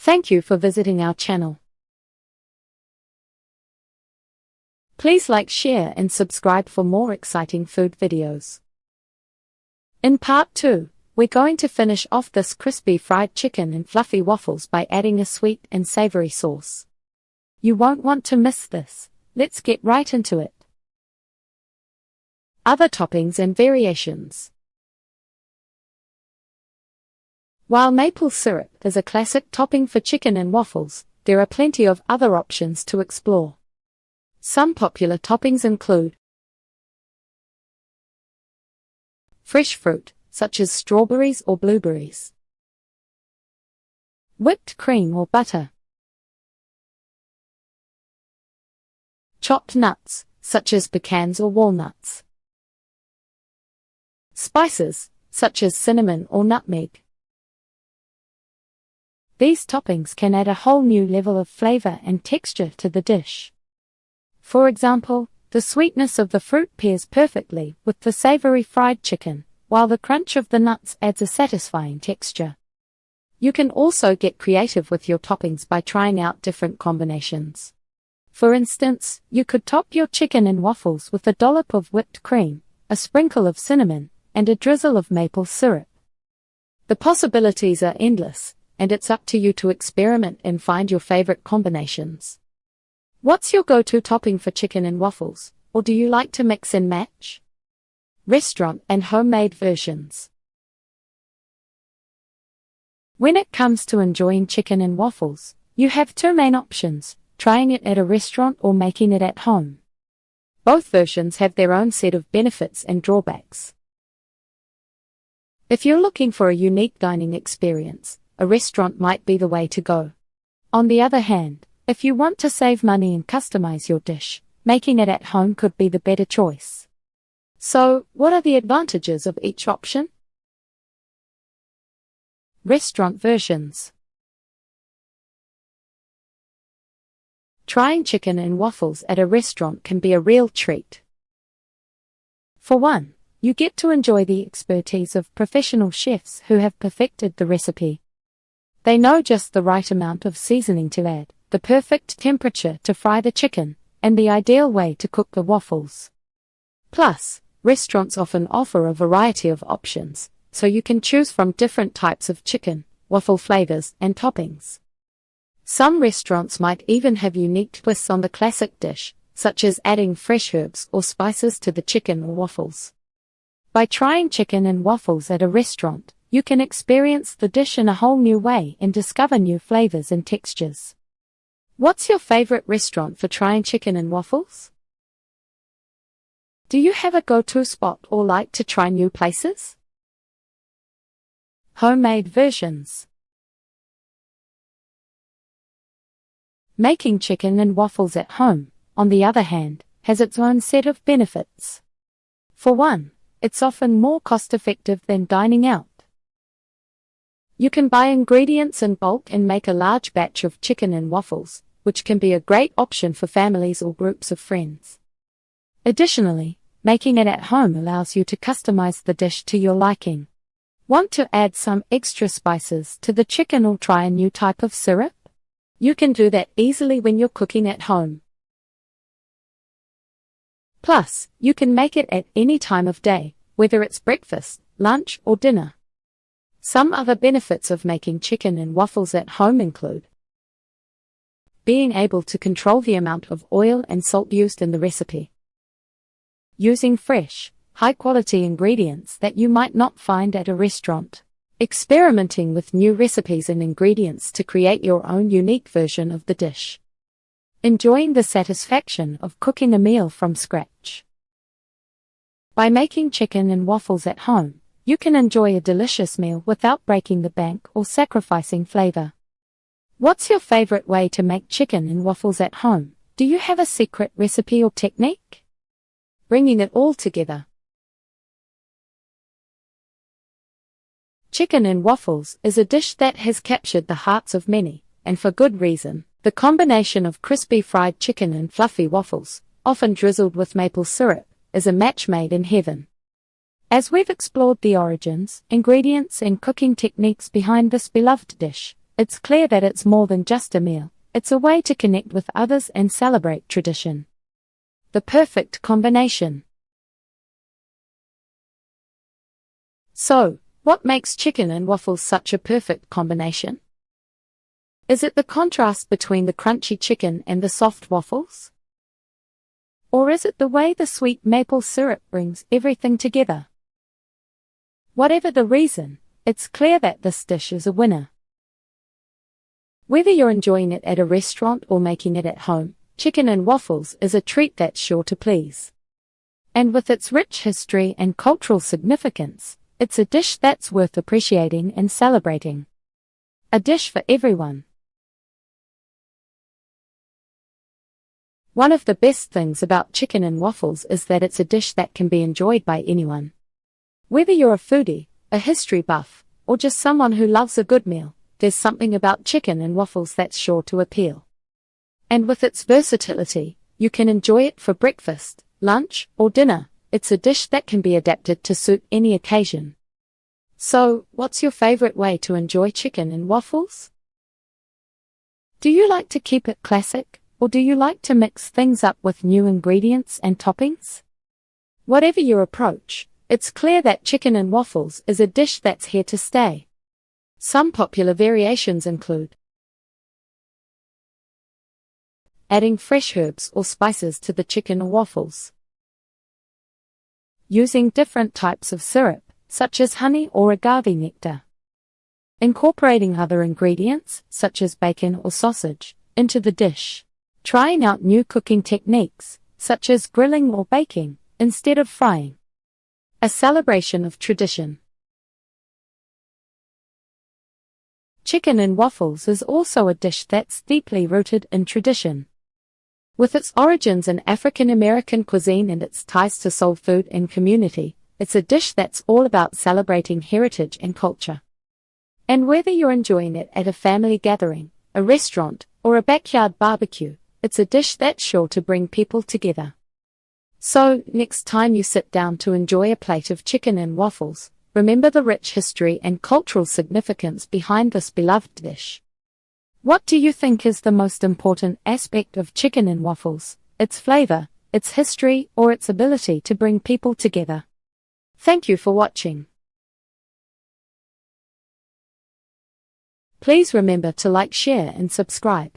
Thank you for visiting our channel. Please like, share and subscribe for more exciting food videos. In part 2, we're going to finish off this crispy fried chicken and fluffy waffles by adding a sweet and savory sauce. You won't want to miss this. Let's get right into it. Other toppings and variations. While maple syrup is a classic topping for chicken and waffles, there are plenty of other options to explore. Some popular toppings include fresh fruit, such as strawberries or blueberries, whipped cream or butter, chopped nuts, such as pecans or walnuts, spices, such as cinnamon or nutmeg. These toppings can add a whole new level of flavor and texture to the dish. For example, the sweetness of the fruit pairs perfectly with the savory fried chicken, while the crunch of the nuts adds a satisfying texture. You can also get creative with your toppings by trying out different combinations. For instance, you could top your chicken and waffles with a dollop of whipped cream, a sprinkle of cinnamon, and a drizzle of maple syrup. The possibilities are endless, and it's up to you to experiment and find your favorite combinations. What's your go-to topping for chicken and waffles, or do you like to mix and match? Restaurant and homemade versions. When it comes to enjoying chicken and waffles, you have two main options: trying it at a restaurant or making it at home. Both versions have their own set of benefits and drawbacks. If you're looking for a unique dining experience, a restaurant might be the way to go. On the other hand, if you want to save money and customize your dish, making it at home could be the better choice. So, what are the advantages of each option? Restaurant versions. Trying chicken and waffles at a restaurant can be a real treat. For one, you get to enjoy the expertise of professional chefs who have perfected the recipe. They know just the right amount of seasoning to add, the perfect temperature to fry the chicken, and the ideal way to cook the waffles. Plus, restaurants often offer a variety of options, so you can choose from different types of chicken, waffle flavors, and toppings. Some restaurants might even have unique twists on the classic dish, such as adding fresh herbs or spices to the chicken or waffles. By trying chicken and waffles at a restaurant, you can experience the dish in a whole new way and discover new flavors and textures. What's your favorite restaurant for trying chicken and waffles? Do you have a go-to spot or like to try new places? Homemade versions. Making chicken and waffles at home, on the other hand, has its own set of benefits. For one, it's often more cost-effective than dining out. You can buy ingredients in bulk and make a large batch of chicken and waffles, which can be a great option for families or groups of friends. Additionally, making it at home allows you to customize the dish to your liking. Want to add some extra spices to the chicken or try a new type of syrup? You can do that easily when you're cooking at home. Plus, you can make it at any time of day, whether it's breakfast, lunch, or dinner. Some other benefits of making chicken and waffles at home include being able to control the amount of oil and salt used in the recipe, using fresh, high-quality ingredients that you might not find at a restaurant, experimenting with new recipes and ingredients to create your own unique version of the dish, enjoying the satisfaction of cooking a meal from scratch. By making chicken and waffles at home, you can enjoy a delicious meal without breaking the bank or sacrificing flavor. What's your favorite way to make chicken and waffles at home? Do you have a secret recipe or technique? Bringing it all together. Chicken and waffles is a dish that has captured the hearts of many, and for good reason. The combination of crispy fried chicken and fluffy waffles, often drizzled with maple syrup, is a match made in heaven. As we've explored the origins, ingredients, and cooking techniques behind this beloved dish, it's clear that it's more than just a meal. It's a way to connect with others and celebrate tradition. The perfect combination. So, what makes chicken and waffles such a perfect combination? Is it the contrast between the crunchy chicken and the soft waffles? Or is it the way the sweet maple syrup brings everything together? Whatever the reason, it's clear that this dish is a winner. Whether you're enjoying it at a restaurant or making it at home, chicken and waffles is a treat that's sure to please. And with its rich history and cultural significance, it's a dish that's worth appreciating and celebrating. A dish for everyone. One of the best things about chicken and waffles is that it's a dish that can be enjoyed by anyone. Whether you're a foodie, a history buff, or just someone who loves a good meal, there's something about chicken and waffles that's sure to appeal. And with its versatility, you can enjoy it for breakfast, lunch, or dinner. It's a dish that can be adapted to suit any occasion. So, what's your favorite way to enjoy chicken and waffles? Do you like to keep it classic, or do you like to mix things up with new ingredients and toppings? Whatever your approach, it's clear that chicken and waffles is a dish that's here to stay. Some popular variations include adding fresh herbs or spices to the chicken or waffles, using different types of syrup, such as honey or agave nectar, incorporating other ingredients, such as bacon or sausage, into the dish, trying out new cooking techniques, such as grilling or baking, instead of frying. A celebration of tradition. Chicken and waffles is also a dish that's deeply rooted in tradition. With its origins in African American cuisine and its ties to soul food and community, it's a dish that's all about celebrating heritage and culture. And whether you're enjoying it at a family gathering, a restaurant, or a backyard barbecue, it's a dish that's sure to bring people together. So, next time you sit down to enjoy a plate of chicken and waffles, remember the rich history and cultural significance behind this beloved dish. What do you think is the most important aspect of chicken and waffles? Its flavor, its history, or its ability to bring people together? Thank you for watching. Please remember to like, share, and subscribe.